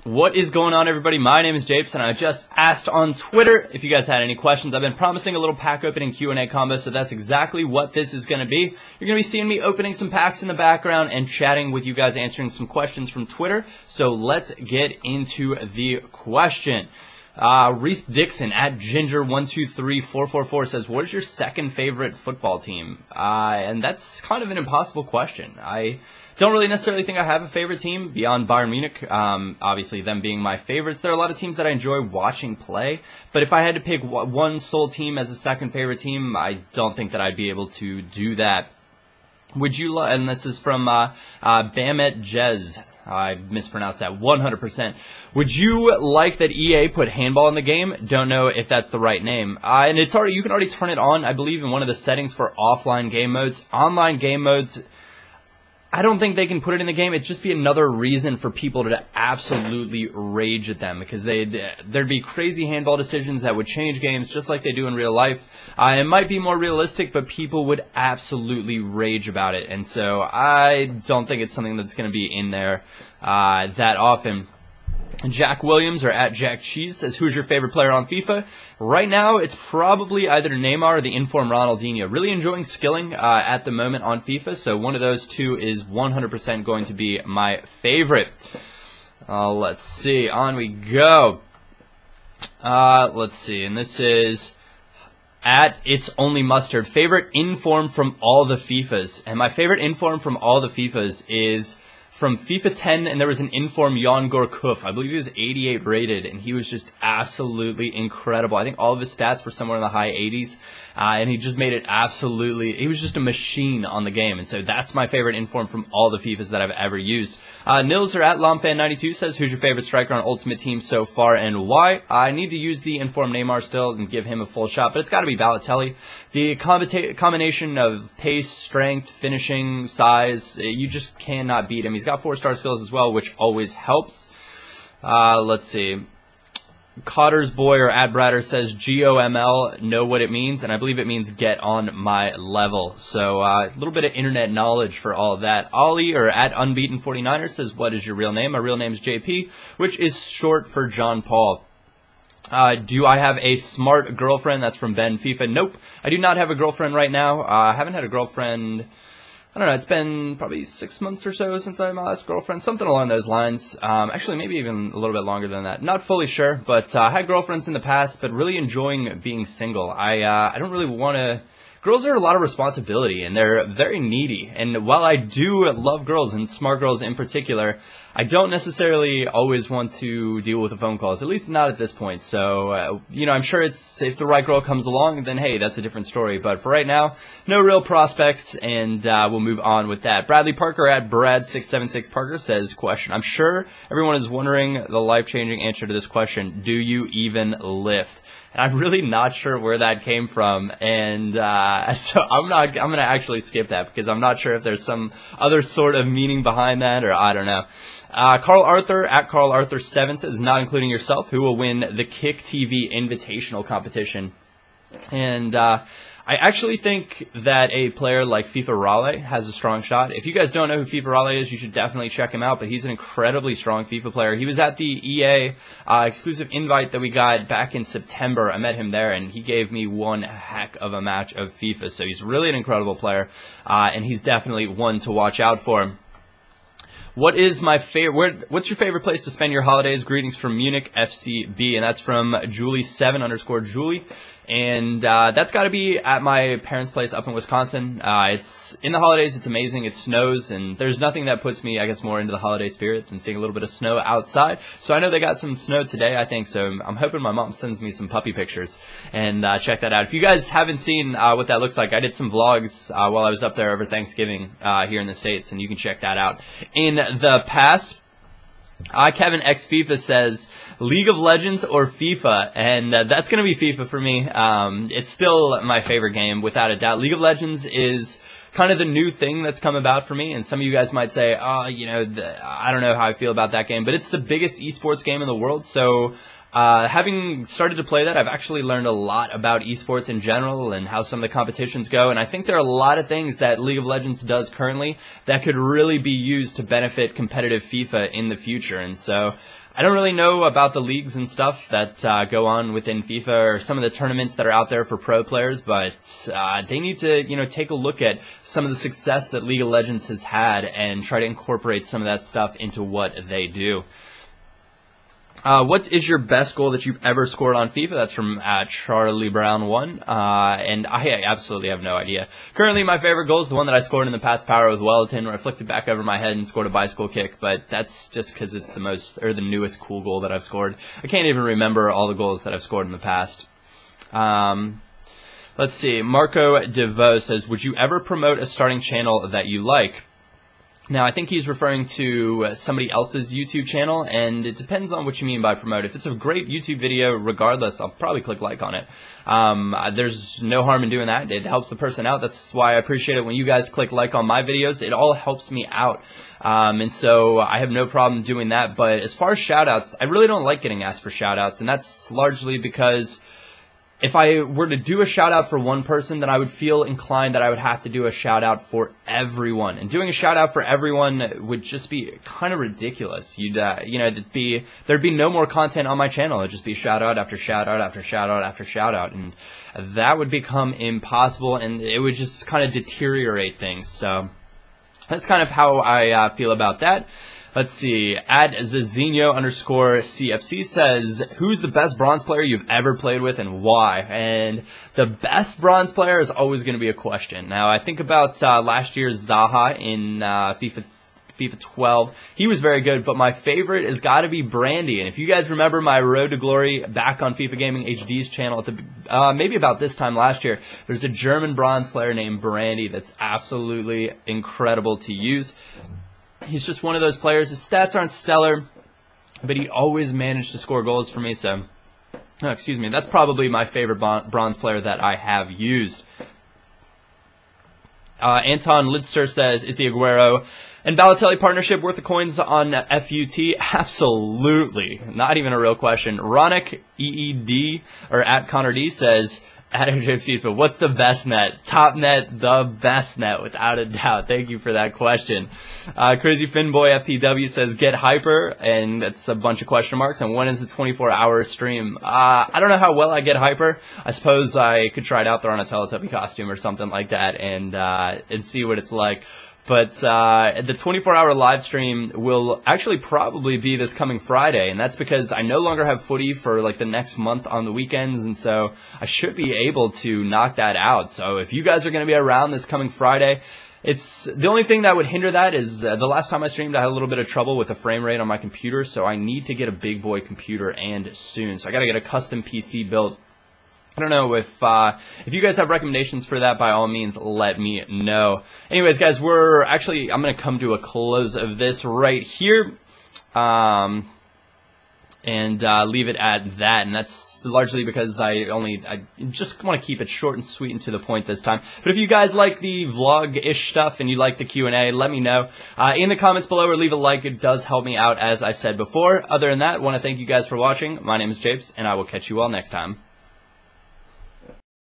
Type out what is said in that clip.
What is going on, everybody? My name is Japes, and I just asked on Twitter if you guys had any questions. I've been promising a little pack opening Q&A combo, so that's exactly what this is going to be. You're going to be seeing me opening some packs in the background and chatting with you guys, answering some questions from Twitter. So let's get into the question. Reese Dixon at Ginger123444 says, what is your second favorite football team? And that's kind of an impossible question. I don't really necessarily think I have a favorite team beyond Bayern Munich. Obviously, them being my favorites. There are a lot of teams that I enjoy watching play, but if I had to pick one sole team as a second favorite team, I don't think that I'd be able to do that. Would you, and this is from Bamet Jez. I mispronounced that 100%. Would you like that EA put handball in the game? Don't know if that's the right name. And it's already, you can already turn it on, I believe, in one of the settings for offline game modes. Online game modes, I don't think they can put it in the game. It'd just be another reason for people to absolutely rage at them, because there'd be crazy handball decisions that would change games just like they do in real life. It might be more realistic, but people would absolutely rage about it. And so I don't think it's something that's going to be in there that often. Jack Williams, or at Jack Cheese, says, who's your favorite player on FIFA? Right now, it's probably either Neymar or the informed Ronaldinho. Really enjoying skilling at the moment on FIFA, so one of those two is 100% going to be my favorite. Let's see, on we go. Let's see, and this is at It's Only Mustard. Favorite inform from all the FIFAs. And my favorite inform from all the FIFAs is from FIFA 10, and there was an inform Jan Gorkuf. I believe he was 88 rated, and he was just absolutely incredible. I think all of his stats were somewhere in the high 80s, and he just made it absolutely, he was just a machine on the game, and so that's my favorite inform from all the FIFAs that I've ever used. Nils, or at Lomfan92, says, who's your favorite striker on Ultimate Team so far, and why? I need to use the inform Neymar still and give him a full shot, but it's got to be Balotelli. The combination of pace, strength, finishing, size, you just cannot beat him. He's got 4-star skills as well, which always helps. Let's see. Cotter's Boy, or at Bratter, says GOML, know what it means, and I believe it means get on my level. So a little bit of internet knowledge for all of that. Ollie, or at Unbeaten49er, says, what is your real name? My real name is JP, which is short for John Paul. Do I have a smart girlfriend? That's from Ben FIFA. Nope, I do not have a girlfriend right now. I haven't had a girlfriend, I don't know, it's been probably 6 months or so since I had my last girlfriend, something along those lines. Actually, maybe even a little bit longer than that. Not fully sure, but I had girlfriends in the past, but really enjoying being single. I don't really want to. Girls are a lot of responsibility, and they're very needy. And while I do love girls, and smart girls in particular, I don't necessarily always want to deal with the phone calls, at least not at this point. So, you know, I'm sure it's, if the right girl comes along, then hey, that's a different story. But for right now, no real prospects, and we'll move on with that. Bradley Parker, at Brad676 Parker, says, question. I'm sure everyone is wondering the life-changing answer to this question. Do you even lift? And I'm really not sure where that came from, and so I'm going to actually skip that, because I'm not sure if there's some other sort of meaning behind that, or I don't know. Carl Arthur, at Carl Arthur 7, says, not including yourself, who will win the Kick TV Invitational competition? And I actually think that a player like FIFA Raleigh has a strong shot. If you guys don't know who FIFA Raleigh is, you should definitely check him out, but he's an incredibly strong FIFA player. He was at the EA exclusive invite that we got back in September. I met him there, and he gave me one heck of a match of FIFA, so he's really an incredible player, and he's definitely one to watch out for. What is my favorite? What's your favorite place to spend your holidays? Greetings from Munich, FCB, and that's from Julie7_Julie. And that's got to be at my parents' place up in Wisconsin. It's in the holidays. It's amazing. It snows, and there's nothing that puts me, I guess, more into the holiday spirit than seeing a little bit of snow outside. So I know they got some snow today, I think. So I'm hoping my mom sends me some puppy pictures, and check that out. If you guys haven't seen what that looks like, I did some vlogs while I was up there over Thanksgiving here in the States, and you can check that out in the past. Kevin X FIFA says, League of Legends or FIFA? And that's going to be FIFA for me. It's still my favorite game, without a doubt. League of Legends is kind of the new thing that's come about for me, and some of you guys might say, oh, you know, I don't know how I feel about that game, but it's the biggest esports game in the world, so Having started to play that, I've actually learned a lot about esports in general and how some of the competitions go, and I think there are a lot of things that League of Legends does currently that could really be used to benefit competitive FIFA in the future. And so I don't really know about the leagues and stuff that go on within FIFA or some of the tournaments that are out there for pro players, but they need to, take a look at some of the success that League of Legends has had and try to incorporate some of that stuff into what they do. What is your best goal that you've ever scored on FIFA? That's from CharlieBrown1, and I absolutely have no idea. Currently, my favorite goal is the one that I scored in the Path to Power with Wellington, where I flicked it back over my head and scored a bicycle kick, but that's just because it's the newest cool goal that I've scored. I can't even remember all the goals that I've scored in the past. Let's see. Marco DeVoe says, would you ever promote a starting channel that you like? Now, I think he's referring to somebody else's YouTube channel, and it depends on what you mean by promote. If it's a great YouTube video, regardless, I'll probably click like on it. There's no harm in doing that. It helps the person out. That's why I appreciate it when you guys click like on my videos. It all helps me out. And so I have no problem doing that. But as far as shoutouts, I really don't like getting asked for shoutouts, and that's largely because if I were to do a shout out for one person, then I would feel inclined that I would have to do a shout out for everyone. And doing a shout out for everyone would just be kind of ridiculous. There'd be no more content on my channel. It'd just be shout out after shout out after shout out after shout out. And that would become impossible, and it would just kind of deteriorate things. So that's kind of how I feel about that. Let's see, @Zazino_CFC says, who's the best bronze player you've ever played with and why? And the best bronze player is always going to be a question. Now, I think about last year's Zaha in FIFA 12. He was very good, but my favorite has got to be Brandy. And if you guys remember my Road to Glory back on FIFA Gaming HD's channel, at maybe about this time last year, there's a German bronze player named Brandy that's absolutely incredible to use. He's just one of those players. His stats aren't stellar, but he always managed to score goals for me. So, excuse me, that's probably my favorite bronze player that I have used. Anton Lidster says, is the Aguero and Balotelli partnership worth the coins on FUT? Absolutely. Not even a real question. Ronick EED, or @ConnorD, says, Japes, what's the best net? Top net, the best net, without a doubt. Thank you for that question. Crazy Finboy FTW says, get hyper, and that's a bunch of question marks. And when is the 24-hour stream? I don't know how well I get hyper. I suppose I could try it out there on a Teletubby costume or something like that and see what it's like. But the 24-hour live stream will actually probably be this coming Friday, and that's because I no longer have footy for like the next month on the weekends, and so I should be able to knock that out. So if you guys are going to be around this coming Friday, it's the only thing that would hinder that is the last time I streamed, I had a little bit of trouble with the frame rate on my computer, so I need to get a big boy computer and soon. So I got to get a custom PC built. I don't know if you guys have recommendations for that, by all means, let me know. Anyways, guys, I'm going to come to a close of this right here. And leave it at that, and that's largely because I just want to keep it short and sweet and to the point this time. But if you guys like the vlog-ish stuff and you like the Q&A, let me know in the comments below, or leave a like. It does help me out, as I said before. Other than that, I want to thank you guys for watching. My name is Japes, and I will catch you all next time.